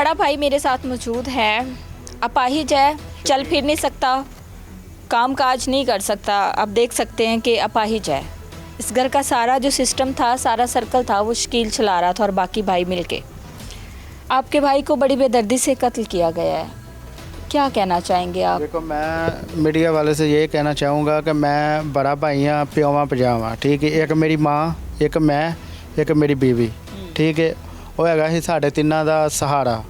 बड़ा भाई मेरे साथ मौजूद है, अपाहिज है, चल फिर नहीं सकता, काम काज नहीं कर सकता। अब देख सकते हैं कि अपाहिज है। इस घर का सारा जो सिस्टम था, सारा सर्कल था, वो शकील चला रहा था और बाकी भाई मिलके। आपके भाई को बड़ी बेदर्दी से कत्ल किया गया है, क्या कहना चाहेंगे आप? देखो, मैं मीडिया वाले से ये कहना चाहूँगा कि मैं बड़ा भाई हाँ, प्योवा पजावा, ठीक है। एक मेरी माँ, एक मैं, एक मेरी बीवी, ठीक है। ਉਹ ਹੈਗਾ ਸੀ ਸਾਡੇ ਤਿੰਨਾਂ ਦਾ ਸਹਾਰਾ,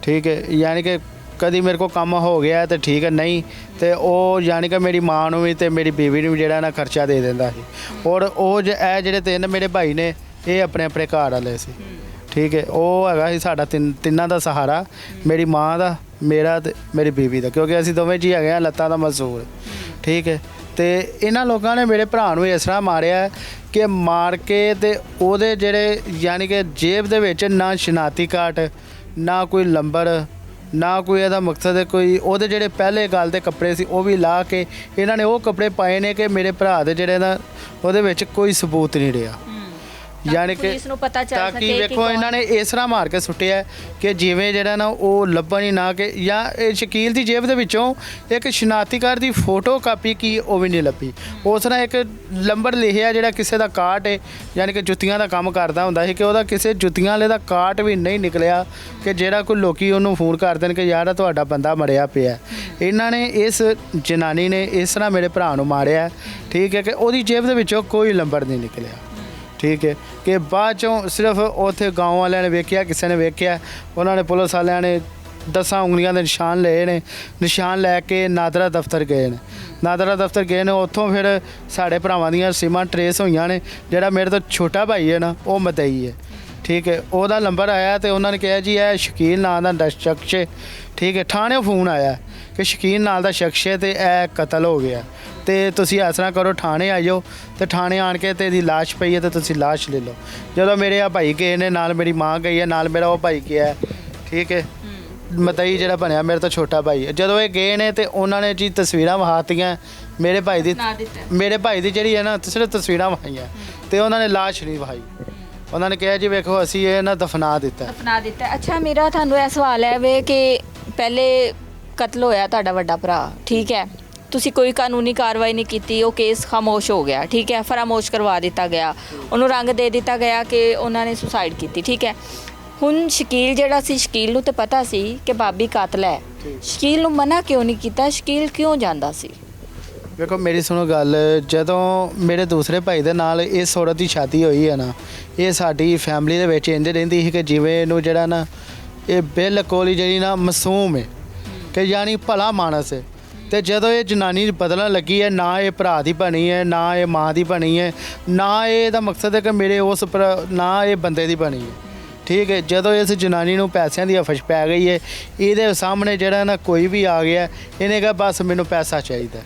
ਠੀਕ ਹੈ। ਯਾਨੀ ਕਿ ਕਦੀ ਮੇਰੇ ਕੋਲ ਕੰਮ ਹੋ ਗਿਆ ਤੇ ਠੀਕ ਹੈ, ਨਹੀਂ ਤੇ ਉਹ ਯਾਨੀ ਕਿ ਮੇਰੀ ਮਾਂ ਨੂੰ ਵੀ ਤੇ ਮੇਰੀ ਬੀਵੀ ਨੂੰ ਵੀ ਜਿਹੜਾ ਨਾ ਖਰਚਾ ਦੇ ਦਿੰਦਾ ਸੀ। ਔਰ ਉਹ ਇਹ ਜਿਹੜੇ ਤਿੰਨ ਮੇਰੇ ਭਾਈ ਨੇ, ਇਹ ਆਪਣੇ ਆਪਣੇ ਘਰ ਵਾਲੇ ਸੀ, ਠੀਕ ਹੈ। ਉਹ ਹੈਗਾ ਸੀ ਸਾਡਾ ਤਿੰਨਾਂ ਦਾ ਸਹਾਰਾ, ਮੇਰੀ ਮਾਂ ਦਾ, ਮੇਰਾ ਤੇ ਮੇਰੀ ਬੀਵੀ ਦਾ, ਕਿਉਂਕਿ ਅਸੀਂ ਦੋਵੇਂ ਜੀ ਹੈਗੇ ਆ ਲੱਤਾਂ ਦਾ ਮਜ਼ਦੂਰ, ਠੀਕ ਹੈ। ਤੇ ਇਹਨਾਂ ਲੋਕਾਂ ਨੇ ਮੇਰੇ ਭਰਾ ਨੂੰ ਇਸ ਤਰ੍ਹਾਂ ਮਾਰਿਆ ਕਿ ਮਾਰ ਕੇ ਤੇ ਉਹਦੇ ਜਿਹੜੇ ਯਾਨੀ ਕਿ ਜੇਬ ਦੇ ਵਿੱਚ ਨਾ ਸ਼ਨਾਤੀ ਕਾਰਡ, ਨਾ ਕੋਈ ਨੰਬਰ, ਨਾ ਕੋਈ ਇਹਦਾ ਮਕਸਦ ਹੈ ਕੋਈ। ਉਹਦੇ ਜਿਹੜੇ ਪਹਿਲੇ ਗੱਲ ਦੇ ਕੱਪੜੇ ਸੀ ਉਹ ਵੀ ਲਾ ਕੇ ਇਹਨਾਂ ਨੇ ਉਹ ਕੱਪੜੇ ਪਾਏ ਨੇ ਕਿ ਮੇਰੇ ਭਰਾ ਦੇ ਜਿਹੜੇ ਨਾ ਉਹਦੇ ਵਿੱਚ ਕੋਈ ਸਬੂਤ ਨਹੀਂ ਰਿਹਾ। ਯਾਨੀ ਕਿ ਪੁਲਿਸ ਨੂੰ ਪਤਾ ਚੱਲ ਤਾਂ ਸਕੇ ਕਿ ਕਿ ਵੇਖੋ ਇਹਨਾਂ ਨੇ ਇਸ ਤਰ੍ਹਾਂ ਮਾਰ ਕੇ ਸੁੱਟਿਆ ਕਿ ਜਿਵੇਂ ਜਿਹੜਾ ਨਾ ਉਹ ਲੱਭਣ ਹੀ ਨਾ ਕਿ ਜਾਂ ਇਹ ਸ਼ਕੀਲ ਦੀ ਜੇਬ ਦੇ ਵਿੱਚੋਂ ਇੱਕ ਸ਼ਨਾਖਤੀ ਕਾਰਡ ਦੀ ਫੋਟੋ ਕਾਪੀ ਕੀ ਉਹ ਵੀ ਨਹੀਂ ਲੱਭੀ। ਉਸ ਤਰ੍ਹਾਂ ਇੱਕ ਨੰਬਰ ਲਿਖਿਆ ਜਿਹੜਾ ਕਿਸੇ ਦਾ ਕਾਰਟ ਹੈ, ਯਾਨੀ ਕਿ ਜੁੱਤੀਆਂ ਦਾ ਕੰਮ ਕਰਦਾ ਹੁੰਦਾ ਸੀ, ਕਿ ਉਹਦਾ ਕਿਸੇ ਜੁੱਤੀਆਂ ਵਾਲੇ ਦਾ ਕਾਰਟ ਵੀ ਨਹੀਂ ਨਿਕਲਿਆ ਕਿ ਜਿਹੜਾ ਕੋਈ ਲੋਕੀ ਉਹਨੂੰ ਫੋਨ ਕਰ ਦੇਣ ਕਿ ਯਾਰ ਤੁਹਾਡਾ ਬੰਦਾ ਮਰਿਆ ਪਿਆ। ਇਹਨਾਂ ਨੇ ਇਸ ਜਨਾਨੀ ਨੇ ਇਸ ਤਰ੍ਹਾਂ ਮੇਰੇ ਭਰਾ ਨੂੰ ਮਾਰਿਆ, ਠੀਕ ਹੈ, ਕਿ ਉਹਦੀ ਜੇਬ ਦੇ ਵਿੱਚੋਂ ਕੋਈ ਨੰਬਰ ਨਹੀਂ ਨਿਕਲਿਆ, ਠੀਕ ਹੈ। ਕਿ ਬਾਅਦ ਚੋਂ ਸਿਰਫ ਉੱਥੇ ਗਾँव ਵਾਲਿਆਂ ਨੇ ਵੇਖਿਆ, ਕਿਸੇ ਨੇ ਵੇਖਿਆ, ਉਹਨਾਂ ਨੇ ਪੁਲਿਸ ਵਾਲਿਆਂ ਨੇ 10 ਉਂਗਲੀਆਂ ਦੇ ਨਿਸ਼ਾਨ ਲਏ ਨੇ। ਨਿਸ਼ਾਨ ਲੈ ਕੇ ਨਾਦਰਾ ਦਫ਼ਤਰ ਗਏ ਨੇ, ਨਾਦਰਾ ਦਫ਼ਤਰ ਗਏ ਨੇ। ਉੱਥੋਂ ਫਿਰ ਸਾਡੇ ਭਰਾਵਾਂ ਦੀਆਂ ਸਿਮਾਂ ਟਰੇਸ ਹੋਈਆਂ ਨੇ। ਜਿਹੜਾ ਮੇਰੇ ਤੋਂ ਛੋਟਾ ਭਾਈ ਹੈ ਨਾ, ਉਹ ਮਦਈ ਹੈ, ਠੀਕ ਹੈ। ਉਹਦਾ ਨੰਬਰ ਆਇਆ ਤੇ ਉਹਨਾਂ ਨੇ ਕਿਹਾ ਜੀ ਇਹ ਸ਼ਕੀਲ ਨਾਂ ਦਾ ਸ਼ਖਸ ਹੈ, ਠੀਕ ਹੈ। ਥਾਣੇ ਫੋਨ ਆਇਆ ਕਿ ਸ਼ਕੀਲ ਨਾਂ ਦਾ ਸ਼ਖਸ ਹੈ ਤੇ ਇਹ ਕਤਲ ਹੋ ਗਿਆ ਤੇ ਤੁਸੀਂ ਇਸ ਤਰ੍ਹਾਂ ਕਰੋ, ਥਾਣੇ ਆ ਜਾਓ ਤੇ ਥਾਣੇ ਆਣ ਕੇ ਤੇ ਇਹਦੀ ਲਾਸ਼ ਪਈ ਹੈ ਤੇ ਤੁਸੀਂ ਲਾਸ਼ ਲੈ ਲਓ। ਜਦੋਂ ਮੇਰੇ ਆ ਭਾਈ ਗਏ ਨੇ, ਨਾਲ ਮੇਰੀ ਮਾਂ ਗਈ ਹੈ, ਨਾਲ ਮੇਰਾ ਉਹ ਭਾਈ ਗਿਆ, ਠੀਕ ਹੈ, ਮਤਈ ਜਿਹੜਾ ਬਣਿਆ ਮੇਰੇ ਤੋਂ ਛੋਟਾ ਭਾਈ ਹੈ। ਜਦੋਂ ਇਹ ਗਏ ਨੇ ਤੇ ਉਹਨਾਂ ਨੇ ਜੀ ਤਸਵੀਰਾਂ ਵਿਖਾਤੀਆਂ ਮੇਰੇ ਭਾਈ ਦੀ ਜਿਹੜੀ ਹੈ ਨਾ, ਸਿਰਫ ਤਸਵੀਰਾਂ ਵਿਖਾਈਆਂ ਤੇ ਉਹਨਾਂ ਨੇ ਲਾਸ਼ ਨਹੀਂ ਵਿਖਾਈ। ਉਹਨਾਂ ਨੇ ਕਿਹਾ ਜੀ ਵੇਖੋ ਅਸੀਂ ਇਹ ਨਾ ਦਫਨਾ ਦਿੱਤਾ। ਅੱਛਾ, ਮੇਰਾ ਤੁਹਾਨੂੰ ਇਹ ਸਵਾਲ ਹੈ ਵੇ ਕਿ ਪਹਿਲੇ ਕਤਲ ਹੋਇਆ ਤੁਹਾਡਾ ਵੱਡਾ ਭਰਾ, ਠੀਕ ਹੈ, ਤੁਸੀਂ ਕੋਈ ਕਾਨੂੰਨੀ ਕਾਰਵਾਈ ਨਹੀਂ ਕੀਤੀ, ਉਹ ਕੇਸ ਖਾਮੋਸ਼ ਹੋ ਗਿਆ, ਠੀਕ ਹੈ, ਫਰਾਮੋਸ਼ ਕਰਵਾ ਦਿੱਤਾ ਗਿਆ, ਉਹਨੂੰ ਰੰਗ ਦੇ ਦਿੱਤਾ ਗਿਆ ਕਿ ਉਹਨਾਂ ਨੇ ਸੁਸਾਈਡ ਕੀਤੀ, ਠੀਕ ਹੈ। ਹੁਣ ਸ਼ਕੀਲ ਜਿਹੜਾ ਸੀ, ਸ਼ਕੀਲ ਨੂੰ ਤਾਂ ਪਤਾ ਸੀ ਕਿ ਬਾਬੀ ਕਾਤਲ ਹੈ, ਸ਼ਕੀਲ ਨੂੰ ਮਨਾ ਕਿਉਂ ਨਹੀਂ ਕੀਤਾ? ਸ਼ਕੀਲ ਕਿਉਂ ਜਾਂਦਾ ਸੀ? ਵੇਖੋ ਮੇਰੀ ਸੁਣੋ ਗੱਲ, ਜਦੋਂ ਮੇਰੇ ਦੂਸਰੇ ਭਾਈ ਦੇ ਨਾਲ ਇਸ ਔਰਤ ਦੀ ਸ਼ਾਦੀ ਹੋਈ ਹੈ ਨਾ, ਇਹ ਸਾਡੀ ਫੈਮਿਲੀ ਦੇ ਵਿੱਚ ਇੰਝ ਰਹਿੰਦੀ ਸੀ ਕਿ ਜਿਵੇਂ ਇਹਨੂੰ ਜਿਹੜਾ ਨਾ ਇਹ ਬਿਲਕੁਲ ਹੀ ਜਿਹੜੀ ਨਾ ਮਾਸੂਮ ਹੈ, ਕਿ ਯਾਨੀ ਭਲਾ ਮਾਨਸ ਹੈ। ਤੇ ਜਦੋਂ ਇਹ ਜਨਾਨੀ ਬਦਲਣ ਲੱਗੀ ਹੈ, ਨਾ ਇਹ ਭਰਾ ਦੀ ਬਣੀ ਹੈ, ਨਾ ਇਹ ਮਾਂ ਦੀ ਬਣੀ ਹੈ, ਨਾ ਇਹਦਾ ਮਕਸਦ ਹੈ ਕਿ ਮੇਰੇ ਉਸ ਨਾ ਇਹ ਬੰਦੇ ਦੀ ਬਣੀ ਹੈ, ਠੀਕ ਹੈ। ਜਦੋਂ ਇਸ ਜਨਾਨੀ ਨੂੰ ਪੈਸਿਆਂ ਦੀ ਅਫਸ਼ ਪੈ ਗਈ ਹੈ, ਇਹਦੇ ਸਾਹਮਣੇ ਜਿਹੜਾ ਨਾ ਕੋਈ ਵੀ ਆ ਗਿਆ, ਇਹਨੇ ਕਿਹਾ ਬਸ ਮੈਨੂੰ ਪੈਸਾ ਚਾਹੀਦਾ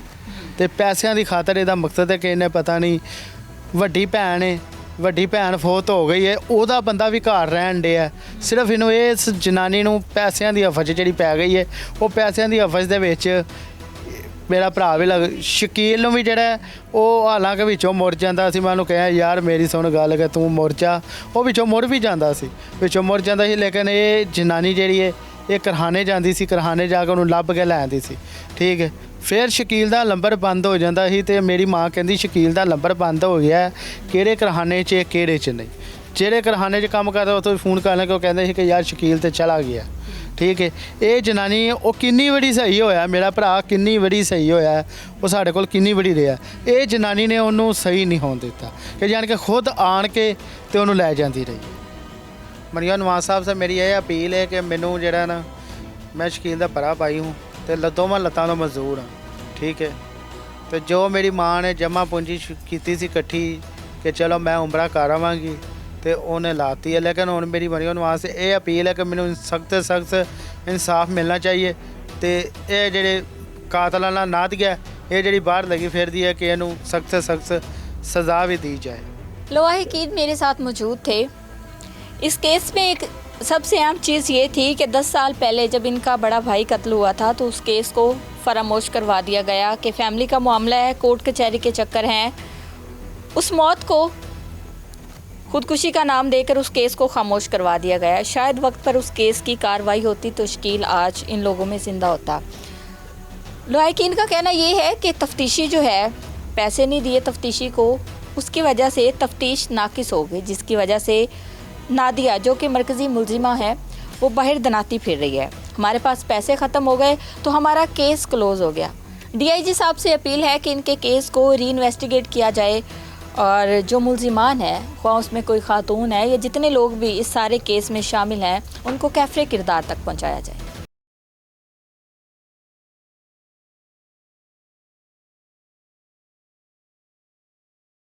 ਤੇ ਪੈਸਿਆਂ ਦੀ ਖਾਤਰ ਇਹਦਾ ਮਕਸਦ ਹੈ ਕਿ ਇਹਨੇ ਪਤਾ ਨਹੀਂ ਵੱਡੀ ਭੈਣ ਫੌਤ ਹੋ ਗਈ ਹੈ, ਉਹਦਾ ਬੰਦਾ ਵੀ ਘਰ ਰਹਿਣ ਡਿਆ, ਸਿਰਫ ਇਹਨੂੰ ਇਸ ਜਨਾਨੀ ਨੂੰ ਪੈਸਿਆਂ ਦੀ ਅਫਸ਼ ਜਿਹੜੀ ਪੈ ਗਈ ਹੈ, ਉਹ ਪੈਸਿਆਂ ਦੀ ਅਫਸ਼ ਦੇ ਵਿੱਚ ਮੇਰਾ ਭਰਾ ਵੀ ਸ਼ਕੀਲ ਨੂੰ ਵੀ ਜਿਹੜਾ ਉਹ ਹਾਲਾਂਕਿ ਵਿੱਚੋਂ ਮੁੜ ਜਾਂਦਾ ਸੀ। ਮੈਂ ਉਹਨੂੰ ਕਿਹਾ ਯਾਰ ਮੇਰੀ ਸੁਣ ਗੱਲ ਕਿ ਤੂੰ ਮੁੜ ਜਾ, ਉਹ ਵਿੱਚੋਂ ਮੁੜ ਵੀ ਜਾਂਦਾ ਸੀ, ਲੇਕਿਨ ਇਹ ਜਨਾਨੀ ਜਿਹੜੀ ਹੈ ਇਹ ਕਰਹਾਨੇ ਜਾਂਦੀ ਸੀ, ਕਰਹਾਨੇ ਜਾ ਕੇ ਉਹਨੂੰ ਲੱਭ ਕੇ ਲੈ ਆਉਂਦੀ ਸੀ, ਠੀਕ ਹੈ। ਫਿਰ ਸ਼ਕੀਲ ਦਾ ਨੰਬਰ ਬੰਦ ਹੋ ਜਾਂਦਾ ਸੀ ਤੇ ਮੇਰੀ ਮਾਂ ਕਹਿੰਦੀ ਸ਼ਕੀਲ ਦਾ ਨੰਬਰ ਬੰਦ ਹੋ ਗਿਆ, ਕਿਹੜੇ ਕਰਹਾਨੇ 'ਚ ਕਿਹੜੇ 'ਚ ਨਹੀਂ। ਜਿਹੜੇ ਕਰਹਾਨੇ 'ਚ ਕੰਮ ਕਰਦਾ ਉੱਥੋਂ ਫੋਨ ਕਰ ਲੈ ਕੇ ਉਹ ਕਹਿੰਦੇ ਸੀ ਕਿ ਯਾਰ ਸ਼ਕੀਲ ਤੇ ਚਲਾ ਗਿਆ, ਠੀਕ ਹੈ। ਇਹ ਜਨਾਨੀ ਉਹ ਕਿੰਨੀ ਵਾਰੀ ਸਹੀ ਹੋਇਆ, ਮੇਰਾ ਭਰਾ ਕਿੰਨੀ ਵਾਰੀ ਸਹੀ ਹੋਇਆ, ਉਹ ਸਾਡੇ ਕੋਲ ਕਿੰਨੀ ਵਾਰੀ ਰਿਹਾ, ਇਹ ਜਨਾਨੀ ਨੇ ਉਹਨੂੰ ਸਹੀ ਨਹੀਂ ਹੋਣ ਦਿੱਤਾ ਕਿ ਜਾਣ ਕੇ ਖੁਦ ਆਣ ਕੇ ਤੇ ਉਹਨੂੰ ਲੈ ਜਾਂਦੀ ਰਹੀ। ਮਰੀਆ ਨਵਾਜ਼ ਸਾਹਿਬ ਸੇ ਮੇਰੀ ਇਹ ਅਪੀਲ ਹੈ ਕਿ ਮੈਨੂੰ ਜਿਹੜਾ ਨਾ ਮੈਂ ਸ਼ਕੀਲ ਦਾ ਭਰਾ ਭਾਈ ਹੂੰ ਤੇ ਦੋਵਾਂ ਲੱਤਾਂ ਤੋਂ ਮਜ਼ਦੂਰ ਹਾਂ, ਠੀਕ ਹੈ। ਤੇ ਜੋ ਮੇਰੀ ਮਾਂ ਨੇ ਜਮ੍ਹਾਂ ਪੂੰਜੀ ਕੀਤੀ ਸੀ ਇਕੱਠੀ ਕਿ ਚਲੋ ਮੈਂ ਉਮਰਾ ਕਰ ਆਵਾਂਗੀ ਤੇ ਉਹਨੇ ਲਾਤੀ ਹੈ। ਲੇਕਿਨ ਹੁਣ ਮੇਰੀ ਮਰੀਆ ਨਵਾਜ਼ ਸੇ ਇਹ ਅਪੀਲ ਹੈ ਕਿ ਮੈਨੂੰ ਸਖਤ ਇਨਸਾਫ ਮਿਲਣਾ ਚਾਹੀਏ ਤੇ ਇਹ ਜਿਹੜੇ ਕਾਤਲਾਂ ਨਾਲ ਨਾਦਿਆ ਇਹ ਜਿਹੜੀ ਬਾਹਰ ਲੱਗੀ ਫਿਰਦੀ ਹੈ ਕਿ ਇਹਨੂੰ सख्त सज़ा भी दी जाए। लवाहिकीन मेरे साथ मौजूद थे। इस केस में एक सबसे अहम चीज़ ये थी कि 10 साल पहले जब इनका बड़ा भाई कत्ल हुआ था तो उस केस को फरामोश करवा दिया गया कि फैमिली का मामला है, कोर्ट कचहरी के चक्कर हैं। उस मौत को खुदकुशी का नाम देकर उस केस को खामोश करवा दिया गया। शायद वक्त पर उस केस की कार्रवाई होती तो शकील आज इन लोगों में जिंदा होता। लॉयकीन का कहना ये है कि तफ्तीशी जो है पैसे नहीं दिए तफ्तीशी को, उसकी वजह से तफ्तीश नाकिस हो गई, जिसकी वजह से नादिया जो कि मरकज़ी मुलजिमा है वो बाहर दनाती फिर रही है। हमारे पास पैसे ख़त्म हो गए तो हमारा केस क्लोज़ हो गया। डीआईजी साहब से अपील है कि इनके केस को री इन्वेस्टिगेट किया जाए और जो मुलजिमान है, ख्वाह उसमें कोई खातून है या जितने लोग भी इस सारे केस में शामिल हैं, उनको कैफरे किरदार तक पहुँचाया जाए।